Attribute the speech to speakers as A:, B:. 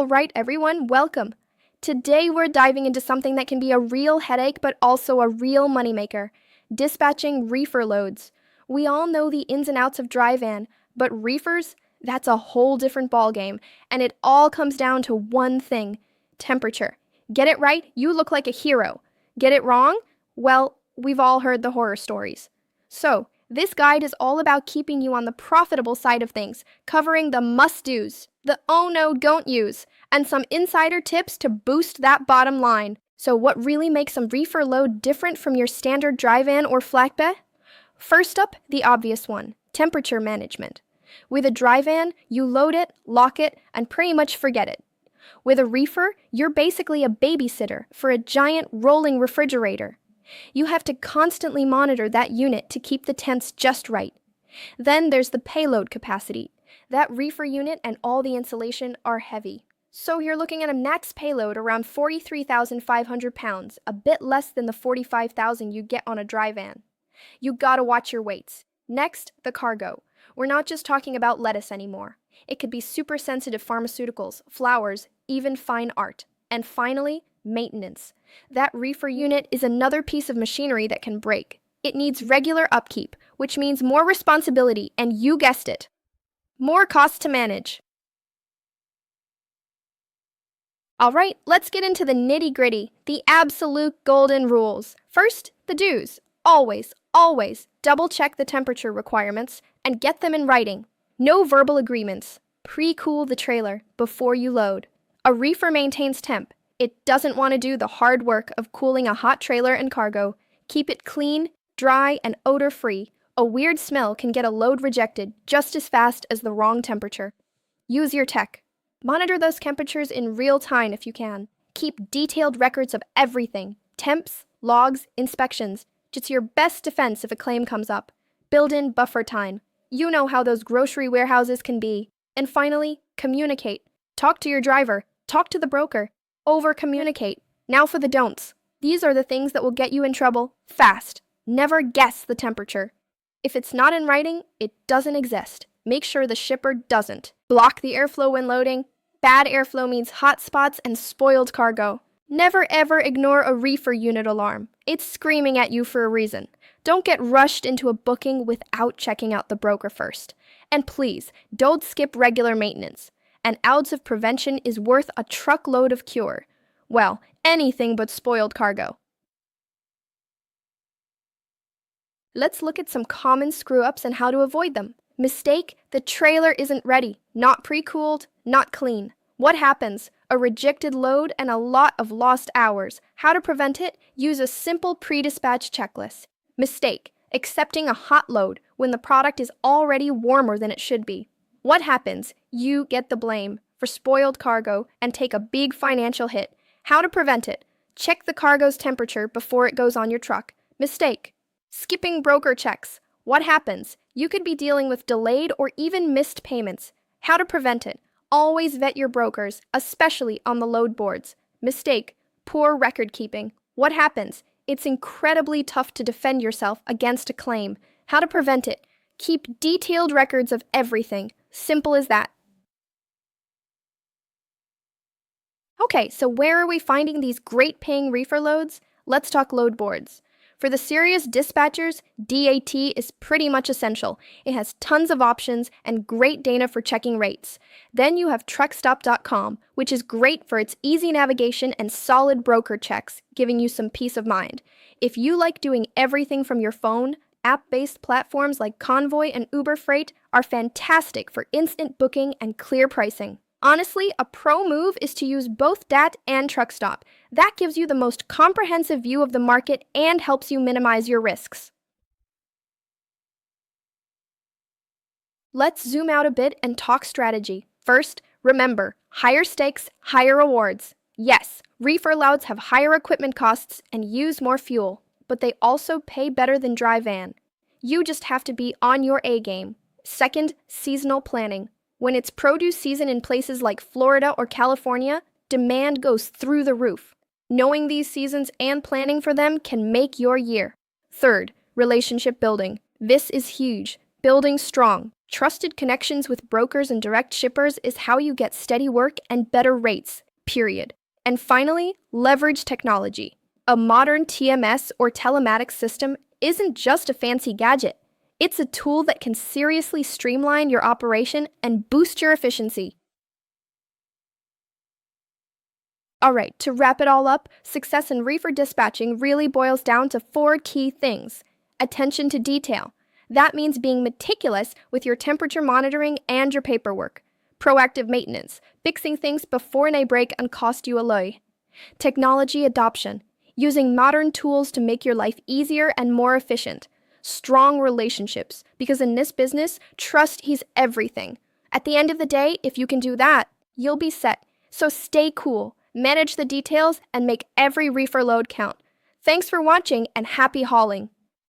A: Alright everyone, welcome! Today we're diving into something that can be a real headache but also a real moneymaker: dispatching reefer loads. We all know the ins and outs of dry van, but reefers? That's a whole different ballgame, and it all comes down to one thing: temperature. Get it right, you look like a hero. Get it wrong? Well, we've all heard the horror stories. So, this guide is all about keeping you on the profitable side of things, covering the must-dos, the oh no don't use, and some insider tips to boost that bottom line. So what really makes a reefer load different from your standard dry van or flatbed? First up, the obvious one: temperature management. With a dry van, you load it, lock it, and pretty much forget it. With a reefer, you're basically a babysitter for a giant rolling refrigerator. You have to constantly monitor that unit to keep the temps just right. Then there's the payload capacity. That reefer unit and all the insulation are heavy. So you're looking at a max payload around 43,500 pounds, a bit less than the 45,000 you get on a dry van. You gotta watch your weights. Next, the cargo. We're not just talking about lettuce anymore. It could be super sensitive pharmaceuticals, flowers, even fine art. And finally, maintenance. That reefer unit is another piece of machinery that can break. It needs regular upkeep, which means more responsibility, and you guessed it, more cost to manage. Alright, let's get into the nitty-gritty, the absolute golden rules. First, the do's. Always double-check the temperature requirements and get them in writing. No verbal agreements. Pre-cool the trailer before you load. A reefer maintains temp. It doesn't want to do the hard work of cooling a hot trailer and cargo. Keep it clean, dry, and odor-free. A weird smell can get a load rejected just as fast as the wrong temperature. Use your tech. Monitor those temperatures in real time if you can. Keep detailed records of everything: temps, logs, inspections. It's your best defense if a claim comes up. Build in buffer time. You know how those grocery warehouses can be. And finally, communicate. Talk to your driver. Talk to the broker. Over-communicate. Now for the don'ts. These are the things that will get you in trouble fast. Never guess the temperature. If it's not in writing, it doesn't exist. Make sure the shipper doesn't. Block the airflow when loading. Bad airflow means hot spots and spoiled cargo. Never ever ignore a reefer unit alarm. It's screaming at you for a reason. Don't get rushed into a booking without checking out the broker first. And please, don't skip regular maintenance. An ounce of prevention is worth a truckload of cure. Well, anything but spoiled cargo. Let's look at some common screw-ups and how to avoid them. Mistake: the trailer isn't ready. Not pre-cooled, not clean. What happens? A rejected load and a lot of lost hours. How to prevent it? Use a simple pre-dispatch checklist. Mistake: accepting a hot load when the product is already warmer than it should be. What happens? You get the blame for spoiled cargo and take a big financial hit. How to prevent it? Check the cargo's temperature before it goes on your truck. Mistake: skipping broker checks. What happens? You could be dealing with delayed or even missed payments. How to prevent it? Always vet your brokers, especially on the Loadboards. Mistake: poor record keeping. What happens? It's incredibly tough to defend yourself against a claim. How to prevent it? Keep detailed records of everything. Simple as that. Okay, so where are we finding these great-paying reefer loads? Let's talk Loadboards. For the serious dispatchers, DAT is pretty much essential. It has tons of options and great data for checking rates. Then you have truckstop.com, which is great for its easy navigation and solid broker checks, giving you some peace of mind. If you like doing everything from your phone, app-based platforms like Convoy and Uber Freight are fantastic for instant booking and clear pricing. Honestly, a pro move is to use both DAT and TruckStop. That gives you the most comprehensive view of the market and helps you minimize your risks. Let's zoom out a bit and talk strategy. First, remember, higher stakes, higher rewards. Yes, reefer loads have higher equipment costs and use more fuel, but they also pay better than dry van. You just have to be on your A game. Second, seasonal planning. When it's produce season in places like Florida or California, demand goes through the roof. Knowing these seasons and planning for them can make your year. Third, relationship building. This is huge. Building strong, Trusted connections with brokers and direct shippers is how you get steady work and better rates, period. And finally, leverage technology. A modern TMS or telematics system isn't just a fancy gadget. It's a tool that can seriously streamline your operation and boost your efficiency. Alright, to wrap it all up, success in reefer dispatching really boils down to 4 key things. Attention to detail. That means being meticulous with your temperature monitoring and your paperwork. Proactive maintenance, fixing things before they break and cost you a lie. Technology adoption, using modern tools to make your life easier and more efficient. Strong relationships, because in this business, trust is everything. At the end of the day, if you can do that, you'll be set. So stay cool, manage the details, and make every reefer load count. Thanks for watching and happy hauling!